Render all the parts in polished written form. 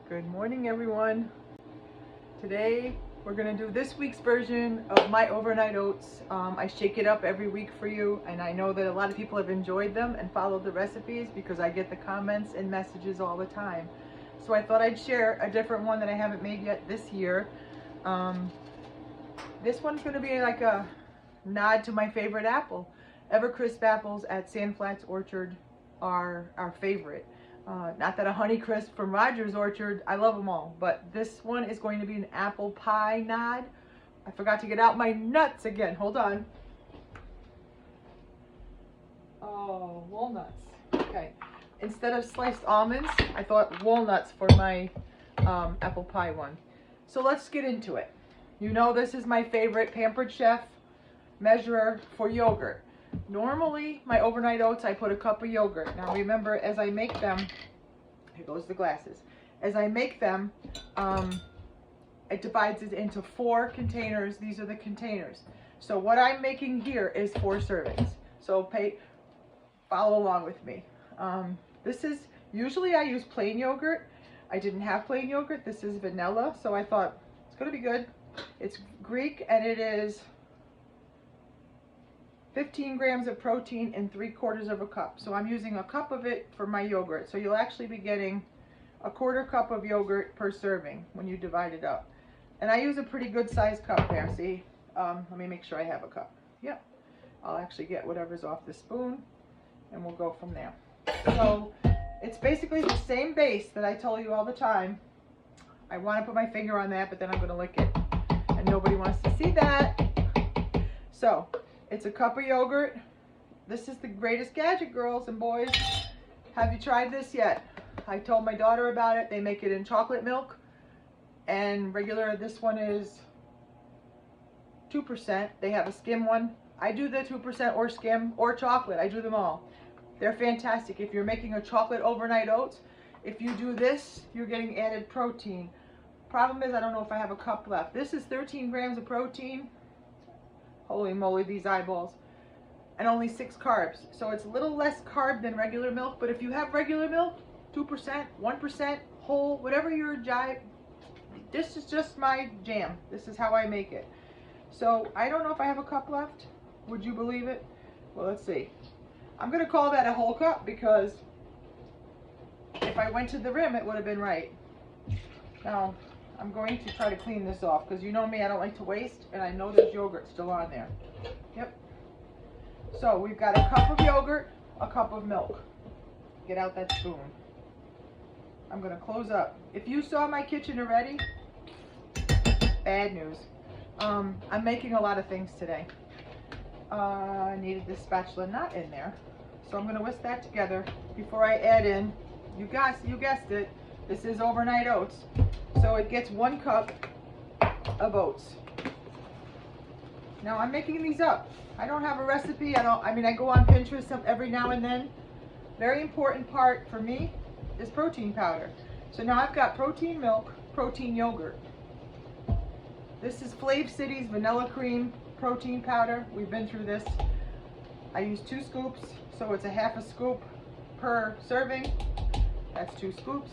Good morning, everyone. Today we're going to do this week's version of my overnight oats. I shake it up every week for you, and I know that a lot of people have enjoyed them and followed the recipes because I get the comments and messages all the time. So I thought I'd share a different one that I haven't made yet this year. This one's going to be like a nod to my favorite apple. Evercrisp apples at Sand Flats Orchard are our favorite. Not that a Honeycrisp from Rogers Orchard, I love them all, but this one is going to be an apple pie nod. I forgot to get out my nuts again. Hold on. Oh, walnuts. Okay. Instead of sliced almonds, I thought walnuts for my apple pie one. So let's get into it. You know this is my favorite Pampered Chef measurer for yogurt. Normally, my overnight oats, I put a cup of yogurt. Now remember, as I make them, here goes the glasses. As I make them, it divides it into 4 containers. These are the containers. So what I'm making here is 4 servings. So follow along with me. This is, usually I use plain yogurt. I didn't have plain yogurt. This is vanilla, so I thought it's gonna be good. It's Greek, and it is 15 grams of protein in 3/4 of a cup. So I'm using a cup of it for my yogurt. So you'll actually be getting a 1/4 cup of yogurt per serving when you divide it up. And I use a pretty good sized cup there, see? Let me make sure I have a cup. Yep. I'll actually get whatever's off the spoon and we'll go from there. So it's basically the same base that I told you all the time. I want to put my finger on that, but then I'm going to lick it. And nobody wants to see that. So it's a cup of yogurt. This is the greatest gadget, girls and boys. Have you tried this yet? I told my daughter about it. They make it in chocolate milk and regular. This one is 2%. They have a skim one. I do the 2% or skim or chocolate. I do them all. They're fantastic. If you're making a chocolate overnight oats, if you do this, you're getting added protein. Problem is, I don't know if I have a cup left. This is 13 grams of protein. Holy moly, these eyeballs. And only 6 carbs. So it's a little less carb than regular milk, but if you have regular milk, 2%, 1%, whole, whatever your jive, this is just my jam. This is how I make it. So I don't know if I have a cup left. Would you believe it? Well, let's see. I'm going to call that a whole cup because if I went to the rim, it would have been right. Now, I'm going to try to clean this off because you know me, I don't like to waste, and I know there's yogurt still on there. Yep. So we've got a cup of yogurt, a cup of milk. Get out that spoon. I'm going to close up. If you saw my kitchen already, bad news. I'm making a lot of things today. I needed this spatula not in there, so I'm going to whisk that together before I add in. You guessed it. This is overnight oats. So it gets 1 cup of oats. Now I'm making these up. I don't have a recipe. I mean, I go on Pinterest every now and then. Very important part for me is protein powder. So now I've got protein milk, protein yogurt. This is Flav City's vanilla cream protein powder. We've been through this. I use 2 scoops, so it's a 1/2 scoop per serving. That's 2 scoops.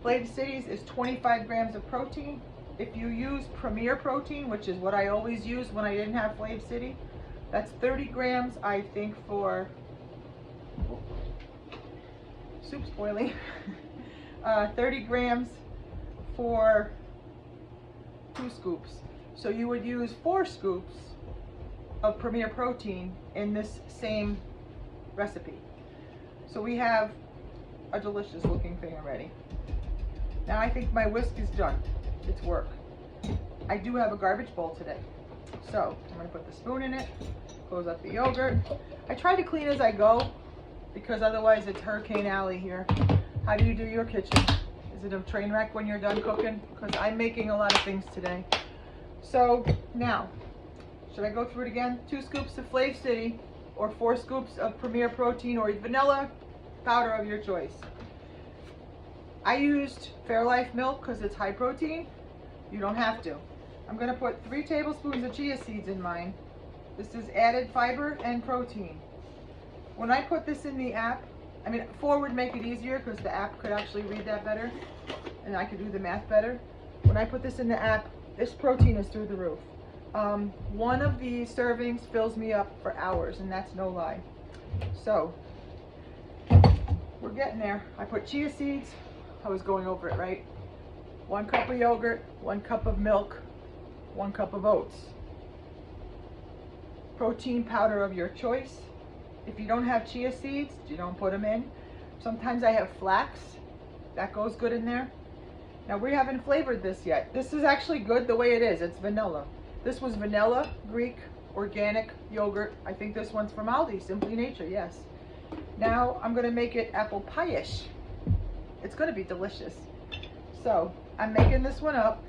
Flav City's is 25 grams of protein. If you use Premier Protein, which is what I always used when I didn't have Flav City, that's 30 grams, I think, for soup's boiling. 30 grams for 2 scoops. So you would use 4 scoops of Premier Protein in this same recipe. So we have a delicious looking thing already. Now I think my whisk is done. It's work. I do have a garbage bowl today. So I'm going to put the spoon in it, close up the yogurt. I try to clean as I go because otherwise it's Hurricane Alley here. How do you do your kitchen? Is it a train wreck when you're done cooking? Because I'm making a lot of things today. So now, should I go through it again? 2 scoops of Flav City or 4 scoops of Premier Protein or vanilla powder of your choice. I used Fairlife milk because it's high protein. You don't have to. I'm going to put 3 tablespoons of chia seeds in mine. This is added fiber and protein. When I put this in the app, I mean, 4 would make it easier because the app could actually read that better. and I can do the math better. When I put this in the app, this protein is through the roof. One of these servings fills me up for hours, and that's no lie. So we're getting there. I put chia seeds. I was going over it, right? 1 cup of yogurt, 1 cup of milk, 1 cup of oats. Protein powder of your choice. If you don't have chia seeds, you don't put them in. Sometimes I have flax. That goes good in there. Now, we haven't flavored this yet. This is actually good the way it is. It's vanilla. This was vanilla, Greek, organic yogurt. I think this one's from Aldi, Simply Nature, yes. Now, I'm going to make it apple pie-ish. It's going to be delicious. So, I'm making this one up.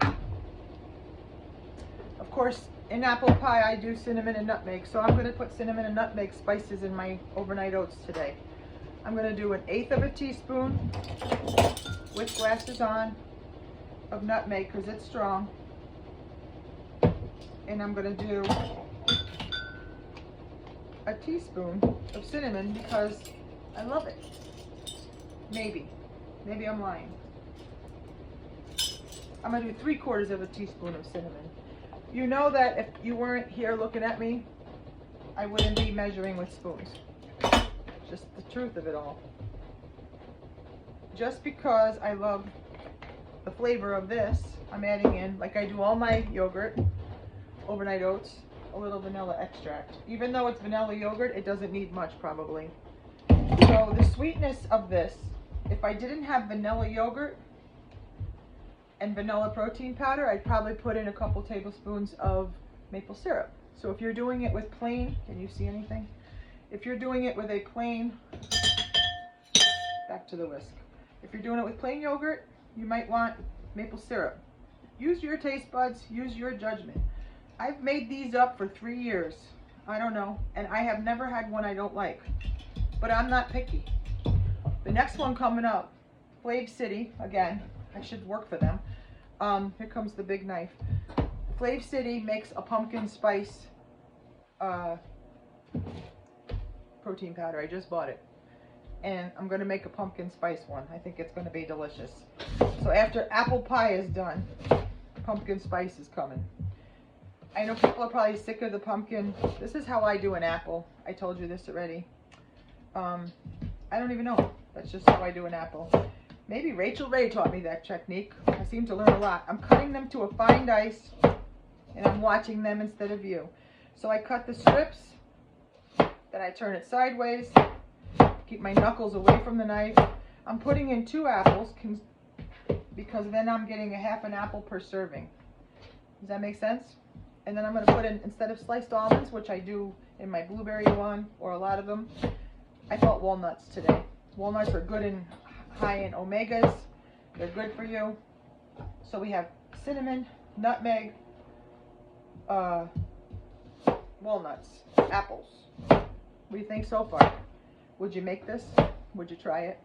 Of course, in apple pie, I do cinnamon and nutmeg. So, I'm going to put cinnamon and nutmeg spices in my overnight oats today. I'm going to do 1/8 of a teaspoon with glasses on of nutmeg because it's strong. And I'm going to do a teaspoon of cinnamon because I love it. Maybe I'm lying. I'm going to do 3/4 of a teaspoon of cinnamon. You know that if you weren't here looking at me, I wouldn't be measuring with spoons. Just the truth of it all. Just because I love the flavor of this, I'm adding in, like I do all my yogurt, overnight oats, a little vanilla extract. Even though it's vanilla yogurt, it doesn't need much probably. So the sweetness of this, if I didn't have vanilla yogurt and vanilla protein powder, I'd probably put in a couple tablespoons of maple syrup. So if you're doing it with plain, can you see anything? If you're doing it with a plain, back to the whisk. If you're doing it with plain yogurt, you might want maple syrup. Use your taste buds, use your judgment. I've made these up for 3 years. I don't know, and I have never had one I don't like. But I'm not picky. The next one coming up, Flav City, again, I should work for them. Here comes the big knife. Flav City makes a pumpkin spice protein powder. I just bought it. And I'm going to make a pumpkin spice one. I think it's going to be delicious. So after apple pie is done, pumpkin spice is coming. I know people are probably sick of the pumpkin. This is how I do an apple. I told you this already. I don't even know. That's just how I do an apple. Maybe Rachel Ray taught me that technique. I seem to learn a lot. I'm cutting them to a fine dice, and I'm watching them instead of you. So I cut the strips, then I turn it sideways, keep my knuckles away from the knife. I'm putting in 2 apples because then I'm getting a half an apple per serving. Does that make sense? And then I'm going to put in, instead of sliced almonds, which I do in my blueberry one, or a lot of them, I thought walnuts today. Walnuts are good and high in omegas. They're good for you. So we have cinnamon, nutmeg, walnuts, apples. What do you think so far? Would you make this? Would you try it?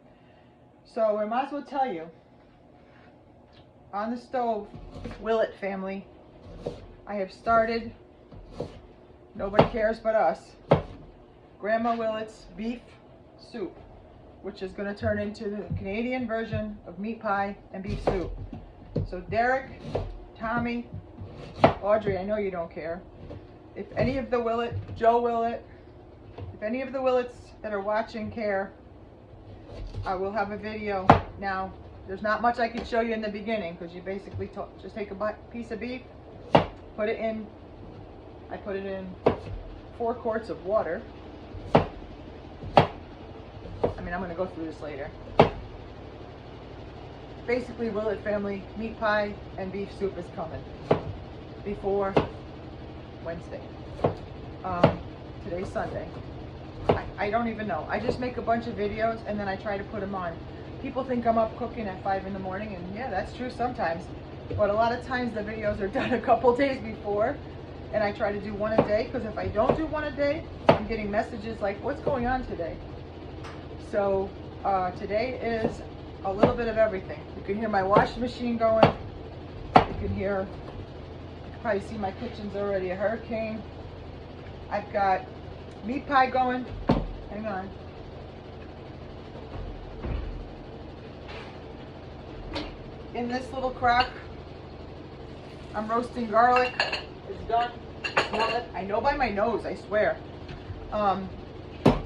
So I might as well tell you, on the stove, Willett family, I have started, nobody cares but us, Grandma Willett's beef soup, which is going to turn into the Canadian version of meat pie and beef soup. So Derek, Tommy, Audrey, I know you don't care. If any of the Willett, Joe Willett, if any of the Willets that are watching care, I will have a video. Now, there's not much I can show you in the beginning because you basically just take a piece of beef, put it in, I put it in 4 quarts of water. I mean, I'm going to go through this later. Basically, Willett family, meat pie and beef soup is coming before Wednesday. Today's Sunday. I don't even know. I just make a bunch of videos and then I try to put them on. People think I'm up cooking at 5 in the morning, and yeah, that's true sometimes. But a lot of times the videos are done a couple days before, and I try to do one a day, because if I don't do one a day, I'm getting messages like, what's going on today? So today is a little bit of everything. You can hear my washing machine going. You can probably see my kitchen's already a hurricane. I've got meat pie going. Hang on. in this little crock, I'm roasting garlic. It's done. Smell it. I know by my nose, I swear.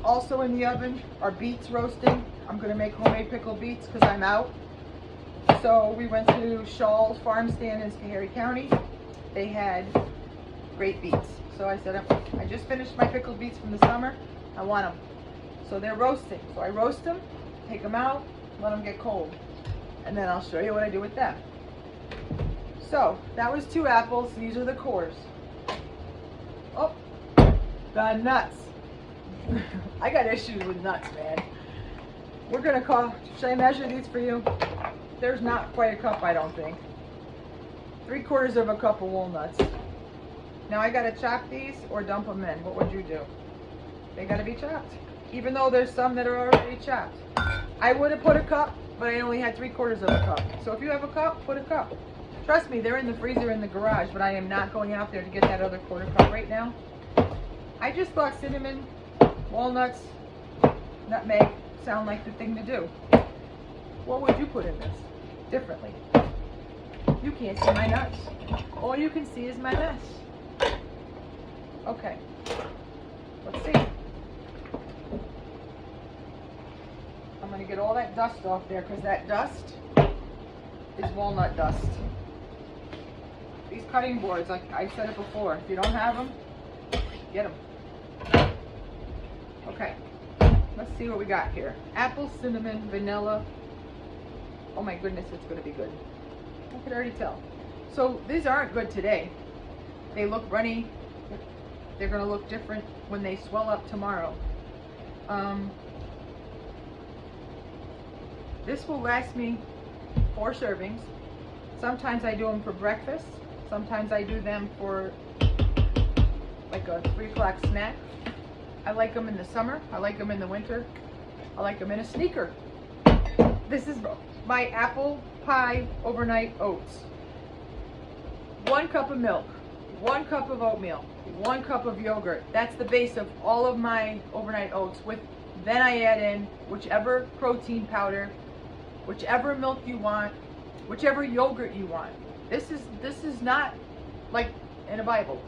Also in the oven are beets roasting. I'm going to make homemade pickled beets because I'm out. So we went to Shaw's farm stand in Schoharie County. They had great beets. So I said, I just finished my pickled beets from the summer. I want them. So they're roasting. So I roast them, take them out, let them get cold. And then I'll show you what I do with them. So that was 2 apples. These are the cores. Oh, the nuts. I got issues with nuts, man. We're gonna call, should I measure these for you? There's not quite a cup, I don't think. 3/4 of a cup of walnuts. Now I gotta chop these or dump them in. What would you do? They gotta be chopped. Even though there's some that are already chopped. I would have put a cup, but I only had 3/4 of a cup. So if you have a cup, put a cup. Trust me, they're in the freezer in the garage, but I am not going out there to get that other 1/4 cup right now. I just thought cinnamon, walnuts, nutmeg sound like the thing to do. What would you put in this differently? You can't see my nuts. All you can see is my mess. Okay, let's see. I'm going to get all that dust off there because that dust is walnut dust. These cutting boards, like I said it before, if you don't have them, get them. Okay, let's see what we got here. Apple, cinnamon, vanilla. Oh my goodness, it's going to be good. I could already tell. So these aren't good today. They look runny. They're going to look different when they swell up tomorrow. This will last me 4 servings. Sometimes I do them for breakfast. Sometimes I do them for like a 3 o'clock snack. I like them in the summer. I like them in the winter. I like them in a sneaker. This is my apple pie overnight oats. 1 cup of milk, 1 cup of oatmeal, 1 cup of yogurt. That's the base of all of my overnight oats. Then I add in whichever protein powder, whichever milk you want, whichever yogurt you want. This is not like in a Bible.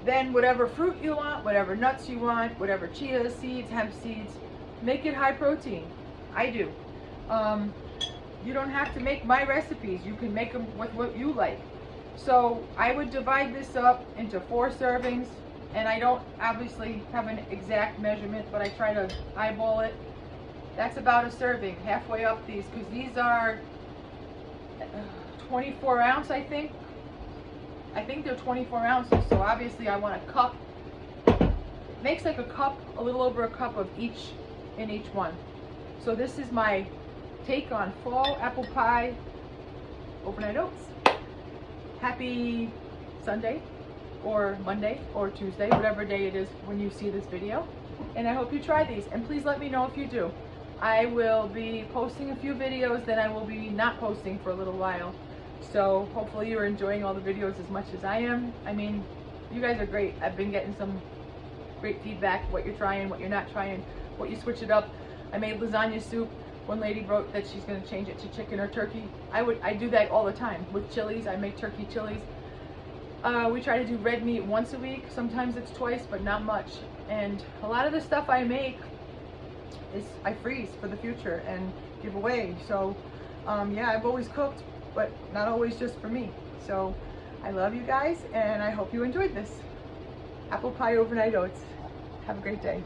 Then whatever fruit you want, whatever nuts you want, whatever chia seeds, hemp seeds, make it high protein. I do. You don't have to make my recipes. You can make them with what you like. So I would divide this up into 4 servings, and I don't obviously have an exact measurement, but I try to eyeball it. That's about a serving, halfway up these, because these are 24 ounce, I think. I think they're 24 ounces, so obviously I want a cup. It makes like a cup, a little over a cup of each in each one. So this is my take on fall apple pie overnight oats. Happy Sunday, or Monday, or Tuesday, whatever day it is when you see this video. And I hope you try these, and please let me know if you do. I will be posting a few videos, then I will be not posting for a little while. So hopefully you're enjoying all the videos as much as I am. I mean, you guys are great. I've been getting some great feedback, what you're trying, what you're not trying, what you switch it up. I made lasagna soup. One lady wrote that she's going to change it to chicken or turkey. I do that all the time. With chilies, I make turkey chilies. We try to do red meat once a week. Sometimes it's twice, but not much. And a lot of the stuff I make I freeze for the future and give away. So yeah, I've always cooked, but not always just for me. So I love you guys, and I hope you enjoyed this apple pie overnight oats. Have a great day.